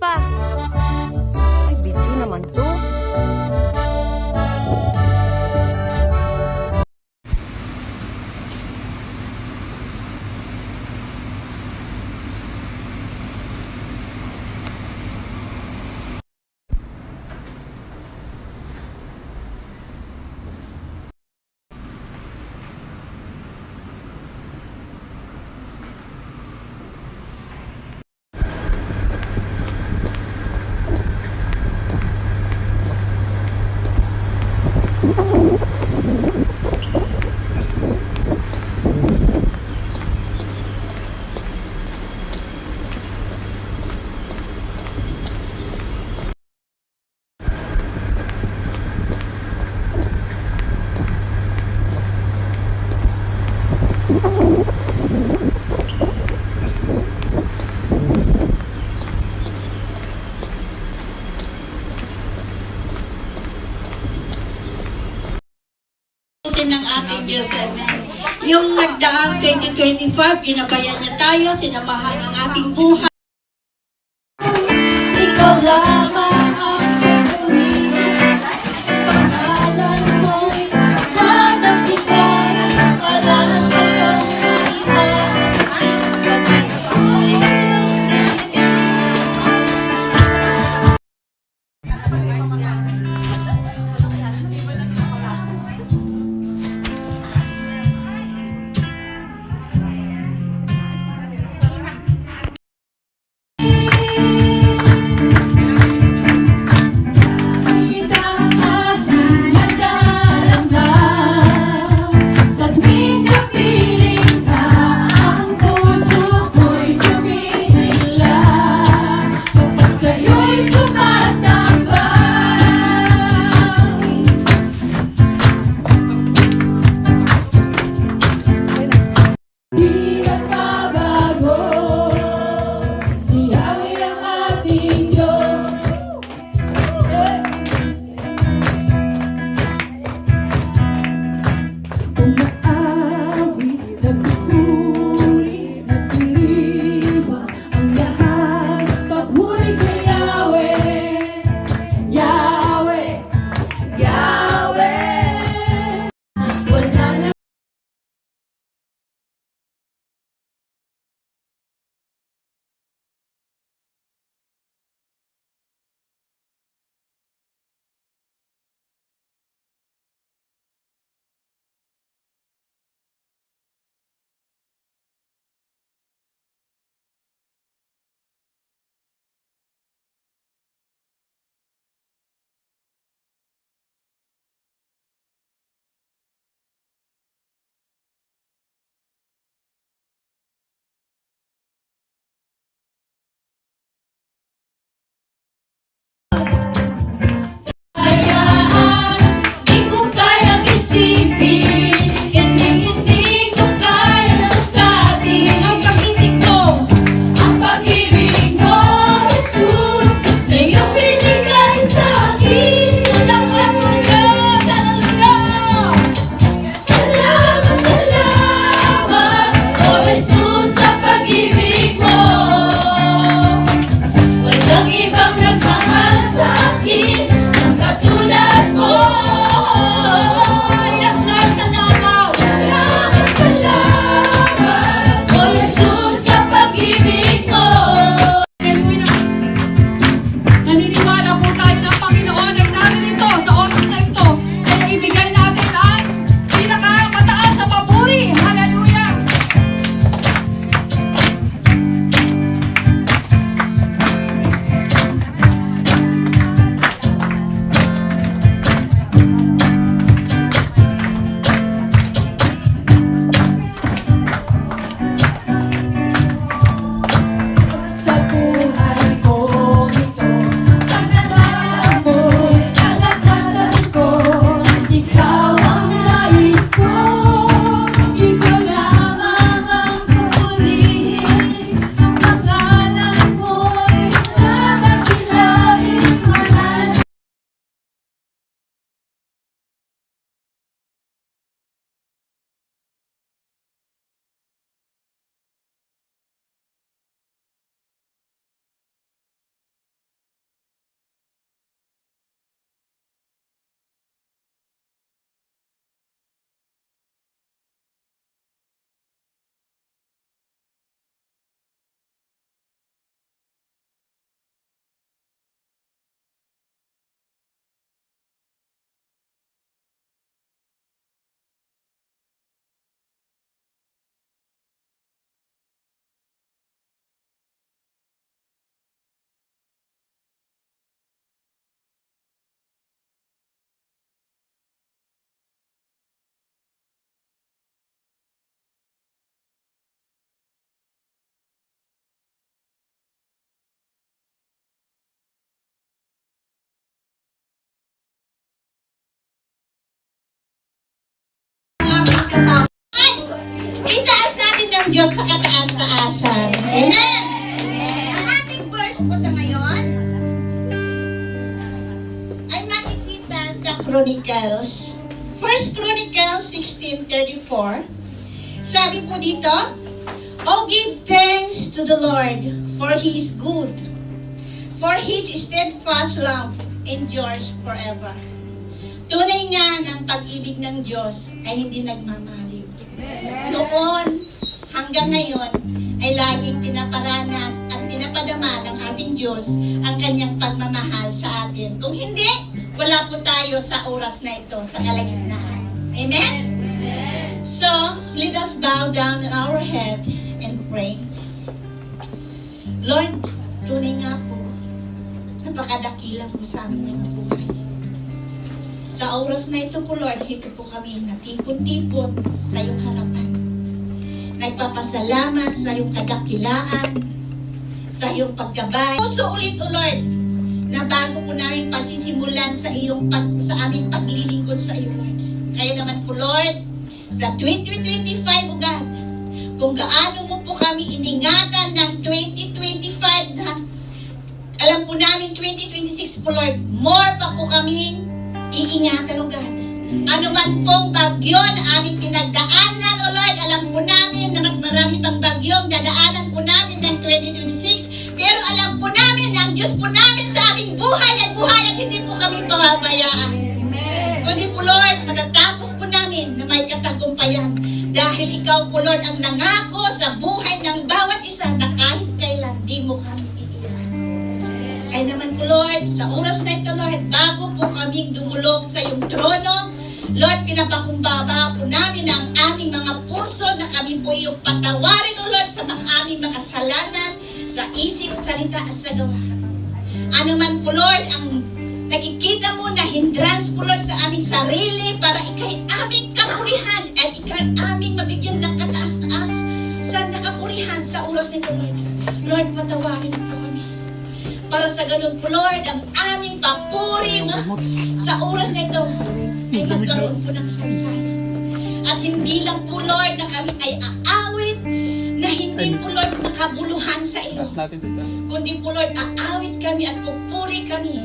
pa. Ay, video naman to. Ng ating Diyos, amen. Yung nagdaang 2025, ginabayan niya tayo, sinamahan ang ating buhay. Ikaw lamang ang pumili, pangalan mo'y madapitan, wala sa'yo Chronicles. First Chronicles 16:34. Sabi po dito, "Oh, give thanks to the Lord, for He is good. For His steadfast love endures forever." Tunay nga ng pag-ibig ng Diyos ay hindi nagmamaliw. Noon hanggang ngayon ay laging pinaparanas at pinapadama ng ating Diyos ang kanyang pagmamahal sa atin. Kung hindi, wala po tayo sa oras na ito, sa kalagitnaan. Amen? So, let us bow down our head and pray. Lord, tunay nga po, napakadakila mo sa aming mga buhay. Sa oras na ito po, Lord, ito po kami natipon-tipon sa iyong harapan. Nagpapasalamat sa iyong kadakilaan, sa iyong paggabay. Puso ulit, O Lord, na bago po namin pasisimulan sa aming paglilingkod sa iyo, Lord. Kaya naman po, Lord, sa 2025, O God, kung gaano mo po kami iningatan ng 2025 na alam po namin 2026 po, Lord, more pa po kaming iingatan, O God. Ano man pong bagyo na aming pinagdaanan, O Lord, alam po namin na mas marami pang bagyong dadaanan po namin ng 2026. Pero alam po namin na ang Diyos po namin sa aming buhay at hindi po kami pababayaan. Kundi po, Lord, matatapos po namin na may katagumpayan. Dahil ikaw po, Lord, ang nangako sa buhay ng bawat isa na kahit kailan di mo kami iiwan. Kaya naman po, Lord, sa oras na ito, Lord, bago po kami dumulog sa iyong trono, Lord, pinapakumbaba po namin ang aming mga puso na kami po iyong patawarin, O Lord, sa mga aming mga kasalanan, sa isip, salita, at sa gawa. Ano man po, Lord, ang nakikita mo na hindrance po, Lord, sa aming sarili para ikay aming kapurihan at ikay aming mabigyan ng kataas-taas sa nakapurihan sa oras nito, Lord. Lord, patawarin po kami. Para sa ganun po, Lord, ang aming papuri sa oras na ito ay magkaroon po ng saysay. At hindi lang po, Lord, na kami ay aawit na hindi po, Lord, nakabuluhan sa iyo. Kundi po, Lord, aawit kami at pupuri kami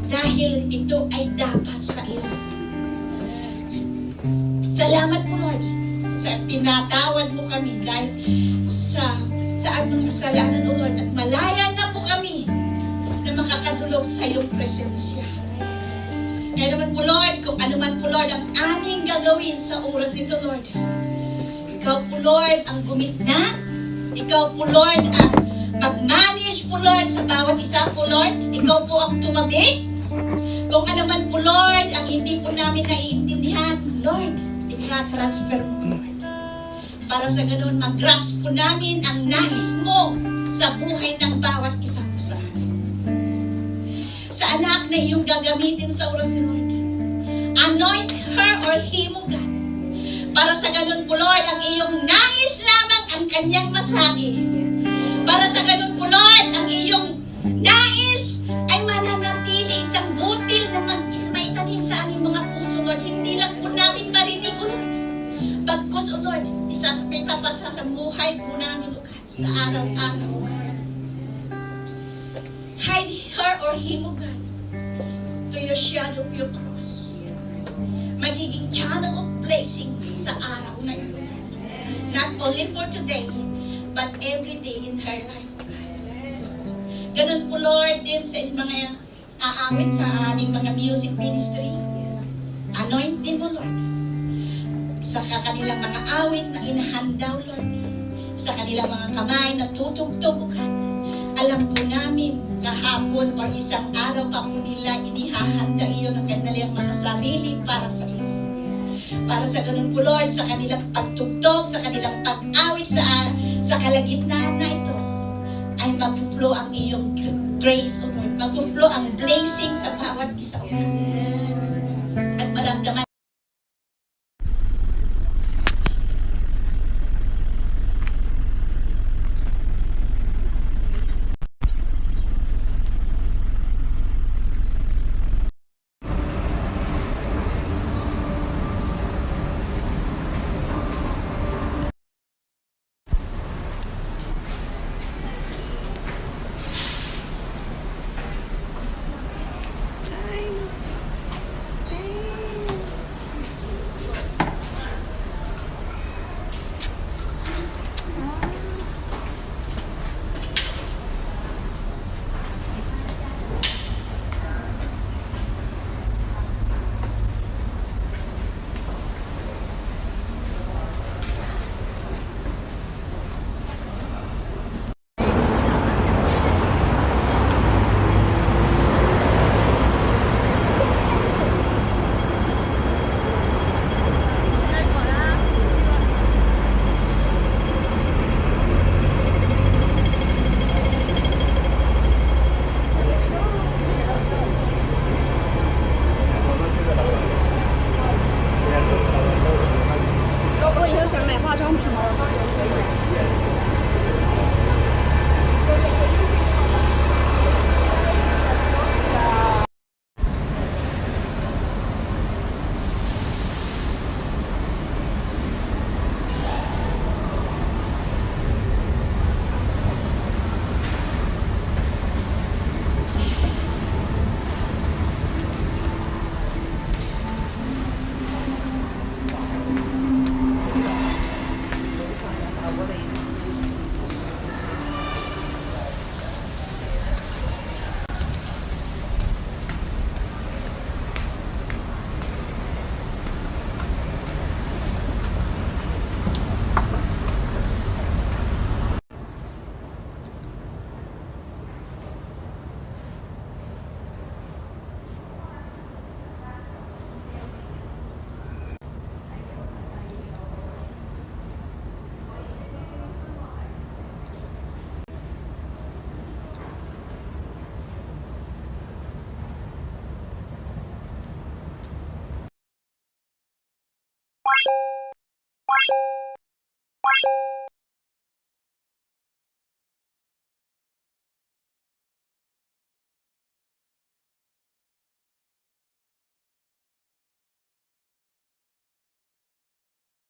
dahil ito ay dapat sa iyo. Salamat po, Lord, sa pinatawad mo kami dahil sa aming kasalanan, O Lord, at malaya na po kami na makakadulog sa iyong presensya. Kaya naman po, Lord, kung ano man po, Lord, ang aming gagawin sa oras nito, Lord, ikaw po, Lord, ang gumitna. Ikaw po, Lord, ang mag-manage po, Lord, sa bawat isa po, Lord. Ikaw po ang tumabi. Kung ano man po, Lord, ang hindi po namin naiintindihan, Lord, itra-transfer mo po, Lord. Para sa ganoon, mag-grasp po namin ang nais mo sa buhay ng bawat isa po sa amin. Sa anak na iyong gagamitin sa oras ni Lord, anoint her or him, O God. Para sa ganun po, Lord, ang iyong nais lamang ang kanyang masagi. Para sa ganun po, Lord, ang iyong nais ay mananatili isang butil na maitanim sa aming mga puso, Lord. Hindi lang po namin marinig, O Lord. Bagkus, O Lord, may papasa sa buhay po namin, O God, sa araw-araw, O God. Hide her or him, O God, to your shadow of your cross. Magiging channel of blessing sa araw na ito. Not only for today, but every day in her life, O God. Ganun po, Lord, din sa mga aawit sa aming mga music ministry. Anoint din mo, Lord, sa kanilang mga awit na inahandaw, Lord, sa kanilang mga kamay na tutugtog, O God. Alam po namin, kahapon or isang araw pa po nila inihahanda iyo ng kanilang mga sarili para sa iyo. Para sa ganun po, Lord, sa kanilang pagtugtog, sa kanilang pag-awit sa kalagitnaan na ito, ay mag-flow ang iyong grace, O Lord. Mag-flow ang blessing sa bawat isa, O God.